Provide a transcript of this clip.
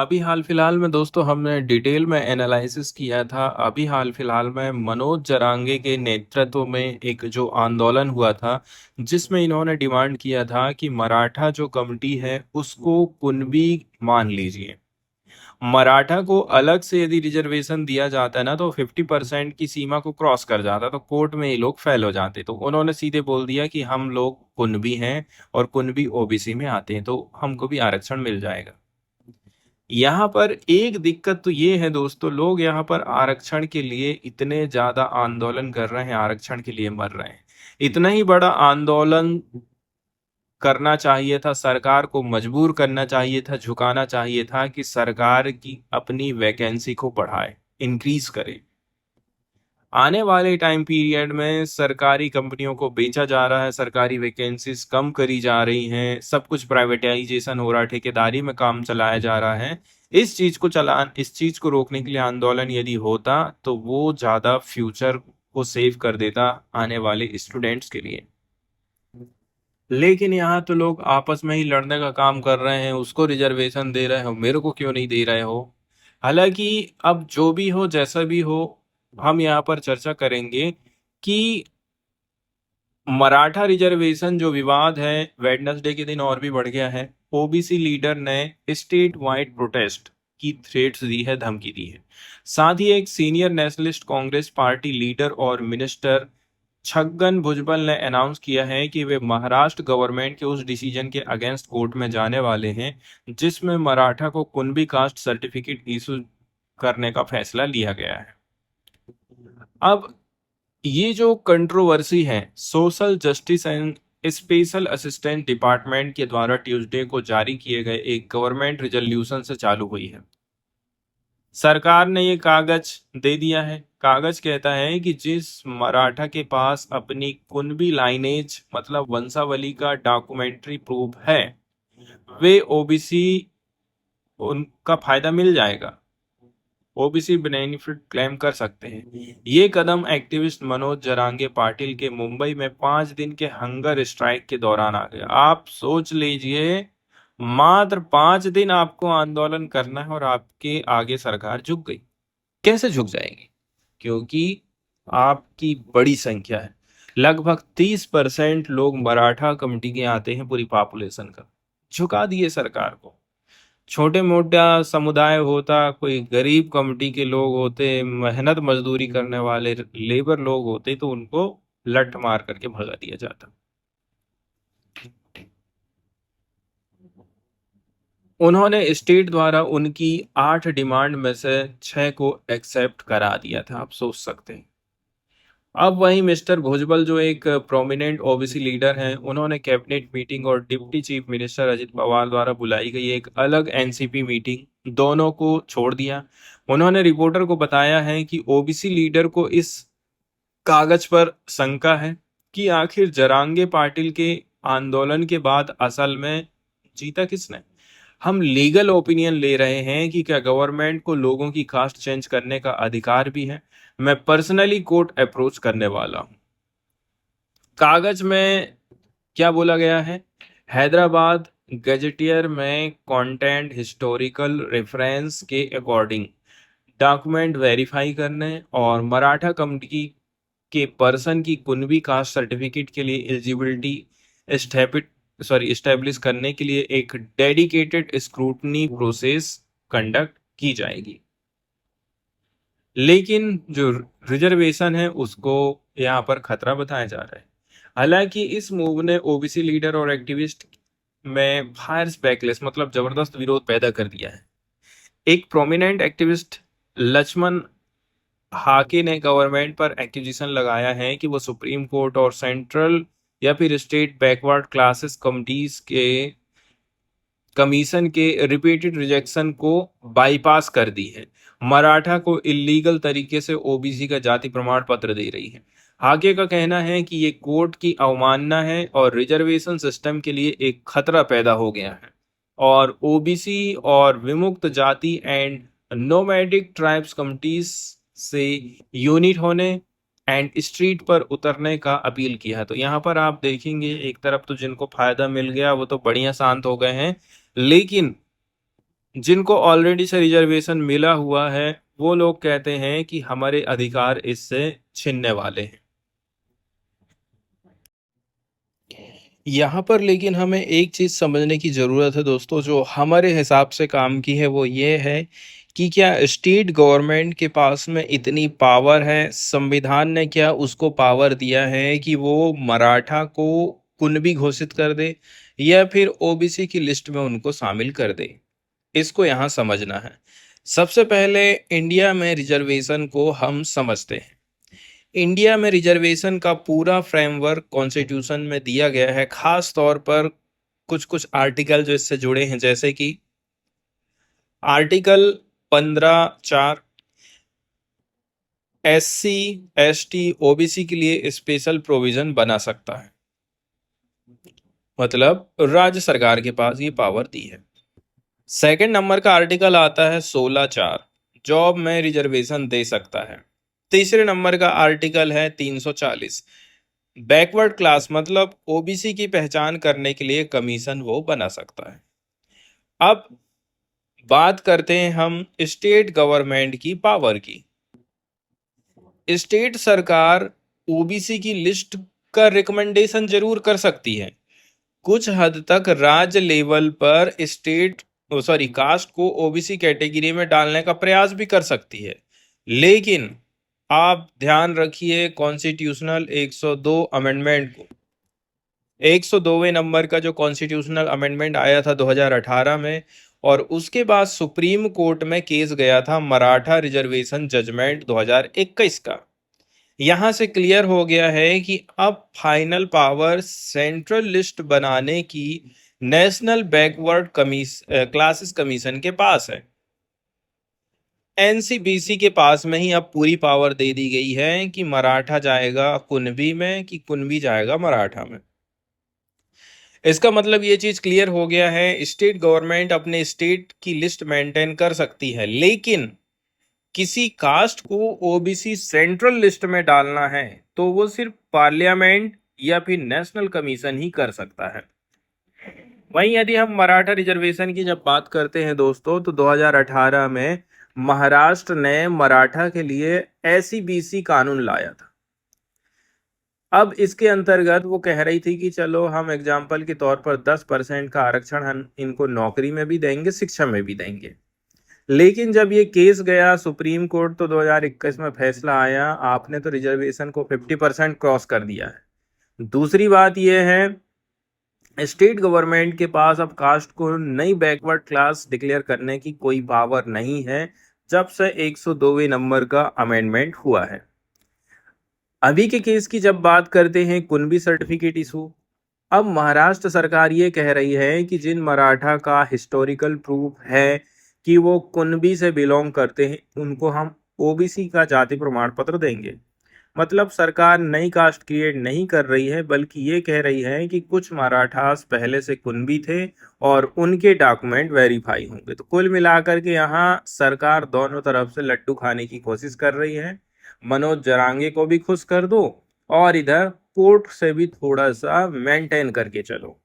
अभी हाल फिलहाल में दोस्तों हमने डिटेल में एनालिसिस किया था। अभी हाल फिलहाल में मनोज जरांगे के नेतृत्व में एक जो आंदोलन हुआ था, जिसमें इन्होंने डिमांड किया था कि मराठा जो कम्युनिटी है उसको कुणबी मान लीजिए। मराठा को अलग से यदि रिजर्वेशन दिया जाता है ना, तो 50% की सीमा को क्रॉस कर जाता, तो कोर्ट में ये लोग फेल हो जाते। तो उन्होंने सीधे बोल दिया कि हम लोग कुणबी हैं और कुणबी ओबीसी में आते हैं, तो हमको भी आरक्षण मिल जाएगा। यहाँ पर एक दिक्कत तो ये है दोस्तों, लोग यहाँ पर आरक्षण के लिए इतने ज्यादा आंदोलन कर रहे हैं, आरक्षण के लिए मर रहे हैं। इतना ही बड़ा आंदोलन करना चाहिए था, सरकार को मजबूर करना चाहिए था, झुकाना चाहिए था कि सरकार की अपनी वैकेंसी को बढ़ाए, इंक्रीज करे। आने वाले टाइम पीरियड में सरकारी कंपनियों को बेचा जा रहा है, सरकारी वैकेंसीज कम करी जा रही हैं, सब कुछ प्राइवेटाइजेशन हो रहा है, ठेकेदारी में काम चलाया जा रहा है। इस चीज को रोकने के लिए आंदोलन यदि होता तो वो ज्यादा फ्यूचर को सेव कर देता आने वाले स्टूडेंट्स के लिए। लेकिन यहाँ तो लोग आपस में ही लड़ने का काम कर रहे हैं, उसको रिजर्वेशन दे रहे हो, मेरे को क्यों नहीं दे रहे हो। हालांकि अब जो भी हो जैसा भी हो, हम यहाँ पर चर्चा करेंगे कि मराठा रिजर्वेशन जो विवाद है वेडनेसडे के दिन और भी बढ़ गया है। ओबीसी लीडर ने स्टेट वाइड प्रोटेस्ट की थ्रेट्स दी है, धमकी दी है। साथ ही एक senior nationalist Congress party leader और मिनिस्टर छगन भुजबल ने अनाउंस किया है कि वे महाराष्ट्र गवर्नमेंट के उस डिसीजन के अगेंस्ट कोर्ट में जाने वाले हैं जिसमें मराठा को कुणबी कास्ट सर्टिफिकेट इशू करने का फैसला लिया गया है। अब ये जो कंट्रोवर्सी है, social justice and special assistant department के द्वारा ट्यूसडे को जारी किए गए एक गवर्नमेंट रिजोल्यूशन से चालू हुई है। सरकार ने ये कागज दे दिया है। कागज कहता है कि जिस मराठा के पास अपनी कुणबी लाइनेज मतलब वंशावली का डॉक्यूमेंट्री प्रूफ है, वे ओबीसी उनका फायदा मिल जाएगा, ओबीसी बेनिफिट क्लेम कर सकते हैं। ये कदम एक्टिविस्ट मनोज जरांगे पाटिल के मुंबई में 5 दिन के हंगर स्ट्राइक के दौरान आ गया। आप सोच लीजिए, मात्र 5 दिन आपको आंदोलन करना है और आपके आगे सरकार झुक गई। कैसे झुक जाएगी? क्योंकि आपकी बड़ी संख्या है, लगभग 30% लोग मराठा कम्युनिटी के आते हैं पूरी पॉपुलेशन का। झुका दिए सरकार को। छोटे मोटा समुदाय होता, कोई गरीब कम्युनिटी के लोग होते, मेहनत मजदूरी करने वाले लेबर लोग होते, तो उनको लठ मार करके भगा दिया जाता। उन्होंने स्टेट द्वारा उनकी 8 डिमांड में से 6 को एक्सेप्ट करा दिया था, आप सोच सकते हैं। अब वहीं मिस्टर भुजबल जो एक प्रोमिनेंट ओबीसी लीडर हैं, उन्होंने कैबिनेट मीटिंग और deputy chief minister Ajit Pawar द्वारा बुलाई गई एक अलग एनसीपी मीटिंग दोनों को छोड़ दिया। उन्होंने रिपोर्टर को बताया है कि ओबीसी लीडर को इस कागज पर शंका है कि आखिर जरांगे पाटिल के आंदोलन के बाद असल में जीता किसने। हम लीगल ओपिनियन ले रहे हैं कि क्या गवर्नमेंट को लोगों की कास्ट चेंज करने का अधिकार भी है। मैं पर्सनली कोर्ट अप्रोच करने वाला हूं। कागज में क्या बोला गया है? हैदराबाद गजेटियर में कंटेंट हिस्टोरिकल रेफरेंस के अकॉर्डिंग डॉक्यूमेंट वेरीफाई करने और मराठा कम्युनिटी के पर्सन की कुणबी कास्ट सर्टिफिकेट के लिए एलिजिबिलिटी एस्टेब्लिश करने के लिए एक डेडिकेटेड स्क्रूटनी प्रोसेस कंडक्ट की जाएगी। लेकिन जो रिजर्वेशन है उसको यहाँ पर खतरा बताया जा रहा है। हालांकि इस मूव ने ओबीसी लीडर और एक्टिविस्ट में फायर्स बैकलेस मतलब जबरदस्त विरोध पैदा कर दिया है। एक प्रोमिनेंट एक्टिविस्ट लक्ष्मण हाके ने गवर्नमेंट पर एक्यूजिशन लगाया है कि वो सुप्रीम कोर्ट और सेंट्रल या फिर स्टेट बैकवर्ड क्लासेस कमिटीज के कमीशन के रिपीटेड रिजेक्शन को बाईपास कर दी है, मराठा को इलीगल तरीके से ओबीसी का जाति प्रमाण पत्र दे रही है। आगे का कहना है कि ये कोर्ट की अवमानना है और रिजर्वेशन सिस्टम के लिए एक खतरा पैदा हो गया है और ओबीसी और विमुक्त जाति एंड नोमैडिक ट्राइब्स कमिटीज से यूनिट होने एंड स्ट्रीट पर उतरने का अपील किया। तो यहाँ पर आप देखेंगे एक तरफ तो जिनको फायदा मिल गया वो तो बढ़िया शांत हो गए हैं, लेकिन जिनको ऑलरेडी से रिजर्वेशन मिला हुआ है वो लोग कहते हैं कि हमारे अधिकार इससे छिनने वाले हैं। यहाँ पर लेकिन हमें एक चीज़ समझने की ज़रूरत है दोस्तों, जो हमारे हिसाब से काम की है वो ये है कि क्या स्टेट गवर्नमेंट के पास में इतनी पावर है, संविधान ने क्या उसको पावर दिया है कि वो मराठा को कुणबी घोषित कर दे या फिर ओबीसी की लिस्ट में उनको शामिल कर दे। इसको यहाँ समझना है। सबसे पहले इंडिया में रिजर्वेशन को हम समझते हैं। इंडिया में रिजर्वेशन का पूरा फ्रेमवर्क कॉन्स्टिट्यूशन में दिया गया है, खास तौर पर कुछ कुछ आर्टिकल जो इससे जुड़े हैं, जैसे कि आर्टिकल 15(4) SC ST ओबीसी के लिए स्पेशल प्रोविजन बना सकता है, मतलब राज्य सरकार के पास ये पावर दी है। सेकंड नंबर का आर्टिकल आता है 16(4), जॉब में रिजर्वेशन दे सकता है। तीसरे नंबर का आर्टिकल है 340, बैकवर्ड क्लास मतलब ओबीसी की पहचान करने के लिए कमीशन वो बना सकता है। अब बात करते हैं हम स्टेट गवर्नमेंट की पावर की। स्टेट सरकार ओबीसी की लिस्ट का रिकमेंडेशन जरूर कर सकती है, कुछ हद तक राज्य लेवल पर स्टेट कास्ट को ओबीसी कैटेगरी में डालने का प्रयास भी कर सकती है। लेकिन आप ध्यान रखिए कॉन्स्टिट्यूशनल 102 अमेंडमेंट को। 102वें नंबर का जो कॉन्स्टिट्यूशनल अमेंडमेंट आया था 2018 में, और उसके बाद सुप्रीम कोर्ट में केस गया था मराठा रिजर्वेशन जजमेंट 2021 का। यहां से क्लियर हो गया है कि अब फाइनल पावर सेंट्रल लिस्ट बनाने की नेशनल बैकवर्ड क्लासेस कमीशन के पास है। एनसीबीसी के पास में ही अब पूरी पावर दे दी गई है कि मराठा जाएगा कुणबी में कि कुणबी जाएगा मराठा में। इसका मतलब ये चीज क्लियर हो गया है, स्टेट गवर्नमेंट अपने स्टेट की लिस्ट मेंटेन कर सकती है, लेकिन किसी कास्ट को ओबीसी सेंट्रल लिस्ट में डालना है तो वो सिर्फ पार्लियामेंट या फिर नेशनल कमीशन ही कर सकता है। वहीं यदि हम मराठा रिजर्वेशन की जब बात करते हैं दोस्तों, तो 2018 में महाराष्ट्र ने मराठा के लिए एसईबीसी कानून लाया था। अब इसके अंतर्गत वो कह रही थी कि चलो हम एग्जाम्पल के तौर पर 10% का आरक्षण हम इनको नौकरी में भी देंगे, शिक्षा में भी देंगे। लेकिन जब ये केस गया सुप्रीम कोर्ट, तो 2021 में फैसला आया, आपने तो रिजर्वेशन को 50% क्रॉस कर दिया है। दूसरी बात यह है, स्टेट गवर्नमेंट के पास अब कास्ट को नई बैकवर्ड क्लास डिक्लेयर करने की कोई पावर नहीं है, जब से 102वें नंबर का अमेंडमेंट हुआ है। अभी के केस की जब बात करते हैं कुणबी सर्टिफिकेट इशू, अब महाराष्ट्र सरकार ये कह रही है कि जिन मराठा का हिस्टोरिकल प्रूफ है कि वो कुणबी से बिलोंग करते हैं, उनको हम ओबीसी का जाति प्रमाण पत्र देंगे। मतलब सरकार नई कास्ट क्रिएट नहीं कर रही है, बल्कि ये कह रही है कि कुछ मराठास पहले से कुणबी थे और उनके डॉक्यूमेंट वेरीफाई होंगे। तो कुल मिलाकर के यहाँ सरकार दोनों तरफ से लड्डू खाने की कोशिश कर रही है। मनोज जरांगे को भी खुश कर दो और इधर कोर्ट से भी थोड़ा सा मेंटेन करके चलो।